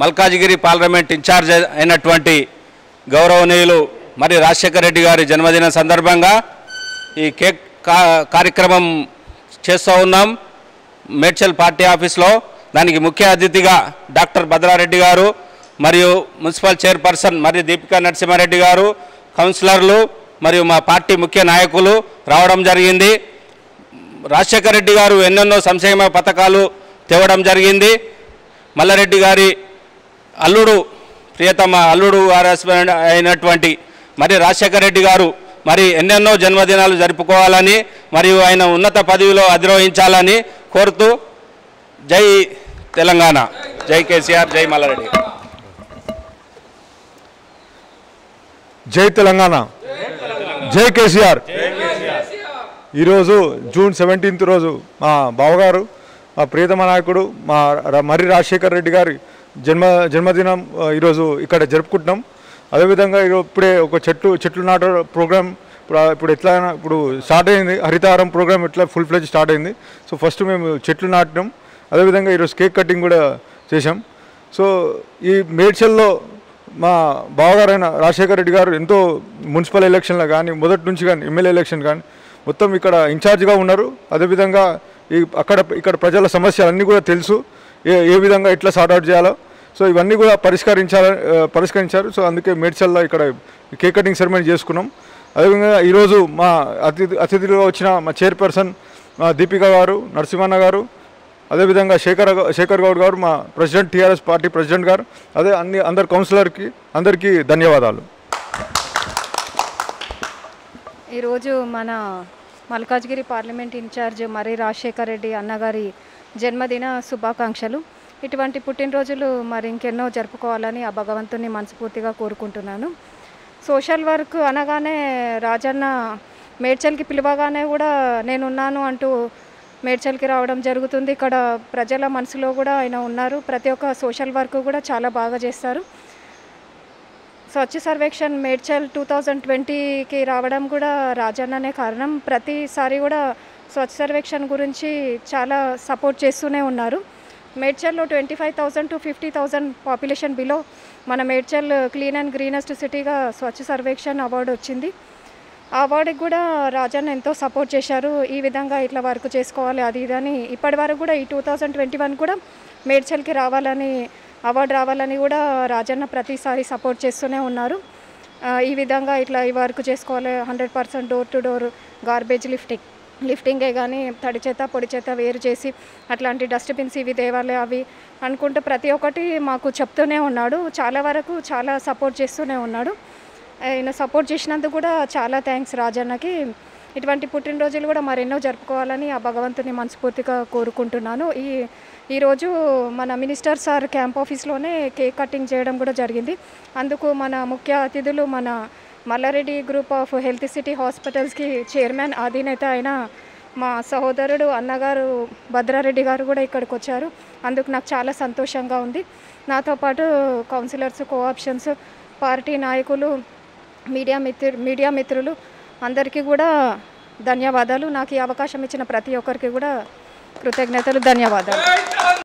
Malkajgiri parliament incharge అయినటువంటి గౌరవనీయులు మరి రాజశేఖర రెడ్డి గారి జన్మదిన సందర్భంగా ఈ కేక్ కార్యక్రమం చేస్తూ ఉన్నాం మేడ్చల్ పార్టీ ఆఫీస్లో. దానికి ముఖ్య అతిథిగా డాక్టర్ భద్రారెడ్డి గారు మరియు మున్సిపల్ చైర్పర్సన్ మరియు దీపికా నరసింహారెడ్డి గారు, కౌన్సిలర్లు మరియు మా పార్టీ ముఖ్య నాయకులు రావడం జరిగింది. రాజశేఖర రెడ్డి గారు ఎన్నెన్నో సంక్షేమ పథకాలు తేవడం జరిగింది. మల్లారెడ్డి గారి అల్లుడు, ప్రియతమ అల్లుడు అయినటువంటి మరి రాజశేఖర రెడ్డి గారు మరి ఎన్నెన్నో జన్మదినాలు జరుపుకోవాలని మరియు ఆయన ఉన్నత పదవిలో అధిరోహించాలని కోరుతూ జై తెలంగాణ, జై కేసీఆర్, జై మల్లారెడ్డి. జై తెలంగాణ, జై కేసీఆర్. ఈరోజు జూన్ 17 రోజు మా బావగారు, మా ప్రియతమ నాయకుడు మా మర్రి రాజశేఖర రెడ్డి గారి జన్మదినం ఈరోజు ఇక్కడ జరుపుకుంటున్నాం. అదేవిధంగా ఇప్పుడే ఒక చెట్లు నాట ప్రోగ్రామ్ ఇప్పుడు ఇప్పుడు స్టార్ట్ అయింది. హరితహారం ప్రోగ్రామ్ ఎట్లా ఫుల్ ఫ్లెజ్ స్టార్ట్ అయింది. సో ఫస్ట్ మేము చెట్లు నాటడం, అదేవిధంగా ఈరోజు కేక్ కటింగ్ కూడా చేశాం. సో ఈ మేడ్చల్లో మా బావగారైన రాజశేఖర రెడ్డి గారు ఎంతో మున్సిపల్ ఎలక్షన్లో కానీ మొదటి నుంచి కానీ ఎమ్మెల్యే ఎలక్షన్ కానీ మొత్తం ఇక్కడ ఇన్ఛార్జ్గా ఉన్నారు. అదేవిధంగా ఇక్కడ ప్రజల సమస్యలన్నీ కూడా తెలుసు, ఏ విధంగా ఎట్లా సార్ట్అవుట్ చేయాలో. సో ఇవన్నీ కూడా పరిష్కరించారు. సో అందుకే మేడ్చల్లో ఇక్కడ కేక్ కటింగ్ సెరమనీ చేసుకున్నాం. అదేవిధంగా ఈరోజు మా అతిథులుగా వచ్చిన మా చైర్పర్సన్ దీపిక గారు, నరసింహన్న గారు, అదేవిధంగా శేఖర్ గౌడ్ గారు, మా ప్రెసిడెంట్, టీఆర్ఎస్ పార్టీ ప్రెసిడెంట్ గారు, అదే అందరు కౌన్సిలర్కి అందరికీ ధన్యవాదాలు. ఈరోజు మన మల్కాజ్గిరి పార్లమెంట్ ఇన్ఛార్జ్ మర్రి రాజశేఖర రెడ్డి అన్నగారి జన్మదిన శుభాకాంక్షలు. ఇటువంటి పుట్టినరోజులు మరి ఇంకెన్నో జరుపుకోవాలని ఆ భగవంతుని మనస్ఫూర్తిగా కోరుకుంటున్నాను. సోషల్ వర్క్ అనగానే రాజన్న మేడ్చల్కి పిలవగానే కూడా నేనున్నాను అంటూ మేడ్చల్కి రావడం జరుగుతుంది. ఇక్కడ ప్రజల మనసులో కూడా ఆయన ఉన్నారు. ప్రతి ఒక్క సోషల్ వర్క్ కూడా చాలా బాగా చేస్తారు. స్వచ్ఛ సర్వేక్షణ్ మేడ్చల్ 2020కి రావడం కూడా రాజన్ననే కారణం. ప్రతిసారి కూడా స్వచ్ఛ సర్వేక్షణ్ గురించి చాలా సపోర్ట్ చేస్తూనే ఉన్నారు. మేడ్చల్లో 25,000 to 50,000 పాపులేషన్ బిలో మన మేడ్చల్ క్లీన్ అండ్ గ్రీనెస్ట్ సిటీగా స్వచ్ఛ సర్వేక్షణ్ అవార్డు వచ్చింది. ఆ అవార్డుకి కూడా రాజన్న ఎంతో సపోర్ట్ చేశారు. ఈ విధంగా ఇట్లా వర్క్ చేసుకోవాలి అది ఇదని. ఇప్పటి వరకు కూడా ఈ 2021 కూడా మేడ్చల్కి రావాలని, అవార్డు రావాలని కూడా రాజన్న ప్రతిసారి సపోర్ట్ చేస్తూనే ఉన్నారు. ఈ విధంగా ఇట్లా ఈ వర్క్ చేసుకోవాలి. 100% డోర్ టు డోర్ గార్బేజ్ లిఫ్టింగే కానీ తడి చెత్త పొడి చెత్త వేరు చేసి అట్లాంటి డస్ట్బిన్స్ ఇవి తేవాలి అవి అనుకుంటూ ప్రతి ఒక్కటి మాకు చెప్తూనే ఉన్నాడు. చాలా వరకు చాలా సపోర్ట్ చేస్తూనే ఉన్నాడు. ఆయన సపోర్ట్ చేసినందుకు కూడా చాలా థ్యాంక్స్ రాజన్నకి. ఇటువంటి పుట్టినరోజులు కూడా మరెన్నో జరుపుకోవాలని ఆ భగవంతుని మనస్ఫూర్తిగా కోరుకుంటున్నాను. ఈరోజు మన మినిస్టర్ సార్ క్యాంప్ ఆఫీస్లోనే కేక్ కటింగ్ చేయడం కూడా జరిగింది. అందుకు మన ముఖ్య అతిథులు మన Mallareddy group of health city హాస్పిటల్స్కి చైర్మన్ అధినేత అయిన మా సహోదరుడు అన్నగారు భద్రారెడ్డి గారు కూడా ఇక్కడికి వచ్చారు. అందుకు నాకు చాలా సంతోషంగా ఉంది. నాతో పాటు కౌన్సిలర్స్, కోఆప్షన్స్, పార్టీ నాయకులు, మీడియా మిత్రులు అందరికీ కూడా ధన్యవాదాలు. నాకు ఈ అవకాశం ఇచ్చిన ప్రతి ఒక్కరికి కూడా కృతజ్ఞతలు, ధన్యవాదాలు.